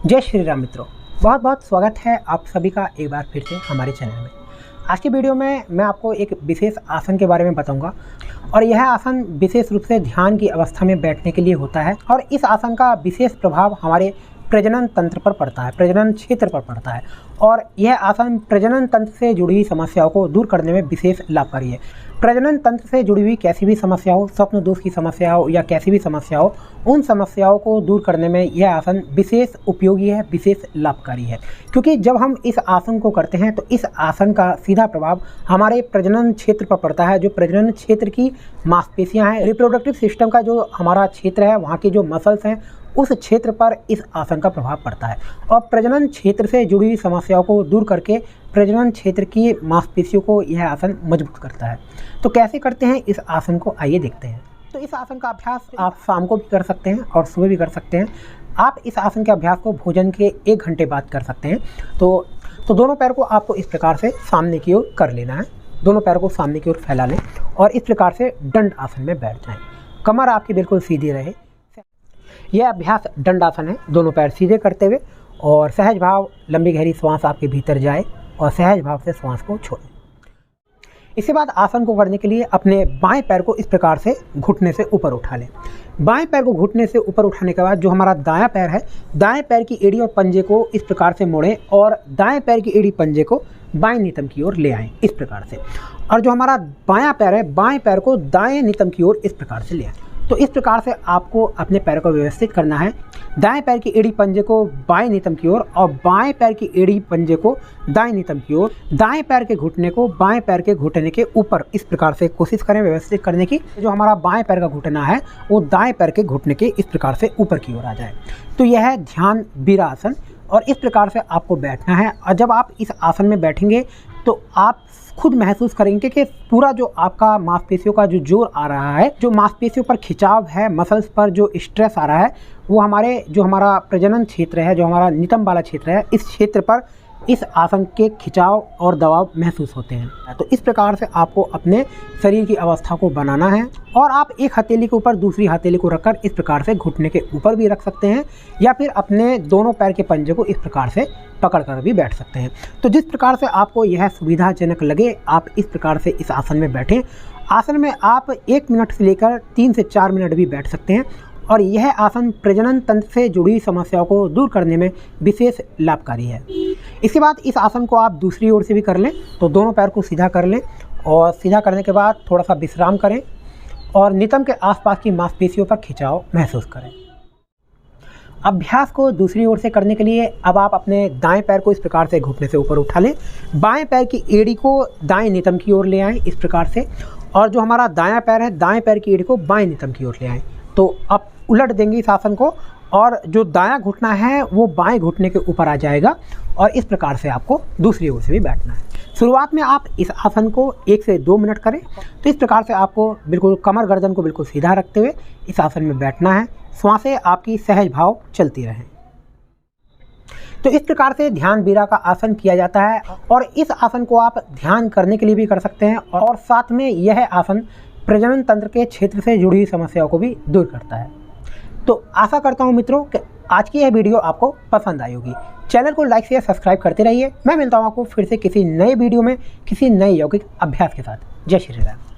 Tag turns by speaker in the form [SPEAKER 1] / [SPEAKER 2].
[SPEAKER 1] जय श्री राम मित्रों, बहुत बहुत स्वागत है आप सभी का एक बार फिर से हमारे चैनल में। आज की वीडियो में मैं आपको एक विशेष आसन के बारे में बताऊंगा और यह आसन विशेष रूप से ध्यान की अवस्था में बैठने के लिए होता है और इस आसन का विशेष प्रभाव हमारे प्रजनन तंत्र पर पड़ता है, प्रजनन क्षेत्र पर पड़ता है और यह आसन प्रजनन तंत्र से जुड़ी हुई समस्याओं को दूर करने में विशेष लाभकारी है। प्रजनन तंत्र से जुड़ी हुई कैसी भी समस्या हो, स्वप्न दोष की समस्या हो या कैसी भी समस्या हो, उन समस्याओं को दूर करने में यह आसन विशेष उपयोगी है, विशेष लाभकारी है। क्योंकि जब हम इस आसन को करते हैं तो इस आसन का सीधा प्रभाव हमारे प्रजनन क्षेत्र पर पड़ता है। जो प्रजनन क्षेत्र की मांसपेशियां हैं, रिप्रोडक्टिव सिस्टम का जो हमारा क्षेत्र है, वहाँ की जो मसल्स हैं, उस क्षेत्र पर इस आसन का प्रभाव पड़ता है और प्रजनन क्षेत्र से जुड़ी हुई समस्याओं को दूर करके प्रजनन क्षेत्र की मांसपेशियों को यह आसन मजबूत करता है। तो कैसे करते हैं इस आसन को, आइए देखते हैं। तो इस आसन का अभ्यास आप शाम को भी कर सकते हैं और सुबह भी कर सकते हैं। आप इस आसन के अभ्यास को भोजन के 1 घंटे बाद कर सकते हैं। तो दोनों पैर को आपको इस प्रकार से सामने की ओर कर लेना है। दोनों पैर को सामने की ओर फैला लें और इस प्रकार से दंड आसन में बैठ जाएं। कमर आपकी बिल्कुल सीधी रहे। यह अभ्यास दंडासन है, दोनों पैर सीधे करते हुए और सहज भाव लंबी गहरी श्वास आपके भीतर जाए और सहज भाव से श्वास को छोड़ें। इसके बाद आसन को करने के लिए अपने बाएं पैर को इस प्रकार से घुटने से ऊपर उठा लें। बाएं पैर को घुटने से ऊपर उठाने के बाद जो हमारा दायां पैर है, दाएं पैर की एड़ी और पंजे को इस प्रकार से मोड़ें और दाएं पैर की एड़ी पंजे को बाएं नितंब की ओर ले आएं इस प्रकार से। और जो हमारा बायां पैर है, बाएं पैर को दाएं नितंब की ओर इस प्रकार से ले आएं। तो इस प्रकार से आपको अपने पैर को व्यवस्थित करना है। दाएं पैर की एड़ी पंजे को बाएं नितंब की ओर और बाएं पैर की एड़ी पंजे को दाएं नितंब की ओर, दाएं पैर के घुटने को बाएं पैर के घुटने के ऊपर इस प्रकार से कोशिश करें व्यवस्थित करने की। जो हमारा बाएं पैर का घुटना है वो दाएं पैर के घुटने के इस प्रकार से ऊपर की ओर आ जाए। तो यह है ध्यान वीरासन और इस प्रकार से आपको बैठना है। और जब आप इस आसन में बैठेंगे तो आप खुद महसूस करेंगे कि पूरा जो आपका मांसपेशियों का जो जोर आ रहा है, जो मांसपेशियों पर खिंचाव है, मसल्स पर जो स्ट्रेस आ रहा है, वो हमारा प्रजनन क्षेत्र है, जो हमारा नितंब वाला क्षेत्र है, इस क्षेत्र पर इस आसन के खिंचाव और दबाव महसूस होते हैं। तो इस प्रकार से आपको अपने शरीर की अवस्था को बनाना है और आप एक हथेली के ऊपर दूसरी हथेली को रखकर इस प्रकार से घुटने के ऊपर भी रख सकते हैं या फिर अपने दोनों पैर के पंजे को इस प्रकार से पकड़कर भी बैठ सकते हैं। तो जिस प्रकार से आपको यह सुविधाजनक लगे, आप इस प्रकार से इस आसन में बैठें। आसन में आप 1 मिनट से लेकर 3 से 4 मिनट भी बैठ सकते हैं और यह आसन प्रजनन तंत्र से जुड़ी समस्याओं को दूर करने में विशेष लाभकारी है। इसके बाद इस आसन को आप दूसरी ओर से भी कर लें। तो दोनों पैर को सीधा कर लें और सीधा करने के बाद थोड़ा सा विश्राम करें और नितंब के आसपास की मांसपेशियों पर खिंचाव महसूस करें। अभ्यास को दूसरी ओर से करने के लिए अब आप अपने दाएं पैर को इस प्रकार से घुटने से ऊपर उठा लें। बाएं पैर की एड़ी को दाएं नितंब की ओर ले आएँ इस प्रकार से और जो हमारा दायां पैर है, दाएं पैर की एड़ी को बाएं नितंब की ओर ले आएँ। तो आप उलट देंगे इस आसन को और जो दायां घुटना है वो बाएं घुटने के ऊपर आ जाएगा और इस प्रकार से आपको दूसरी ओर से भी बैठना है। शुरुआत में आप इस आसन को 1 से 2 मिनट करें। तो इस प्रकार से आपको बिल्कुल कमर गर्दन को बिल्कुल सीधा रखते हुए इस आसन में बैठना है। श्वासें आपकी सहज भाव चलती रहें। तो इस प्रकार से ध्यान वीरा का आसन किया जाता है और इस आसन को आप ध्यान करने के लिए भी कर सकते हैं और साथ में यह आसन प्रजनन तंत्र के क्षेत्र से जुड़ी हुई समस्याओं को भी दूर करता है। तो आशा करता हूँ मित्रों कि आज की यह वीडियो आपको पसंद आई होगी। चैनल को लाइक शेयर सब्सक्राइब करते रहिए। मैं मिलता हूँ आपको फिर से किसी नए वीडियो में किसी नए यौगिक अभ्यास के साथ। जय श्री राम।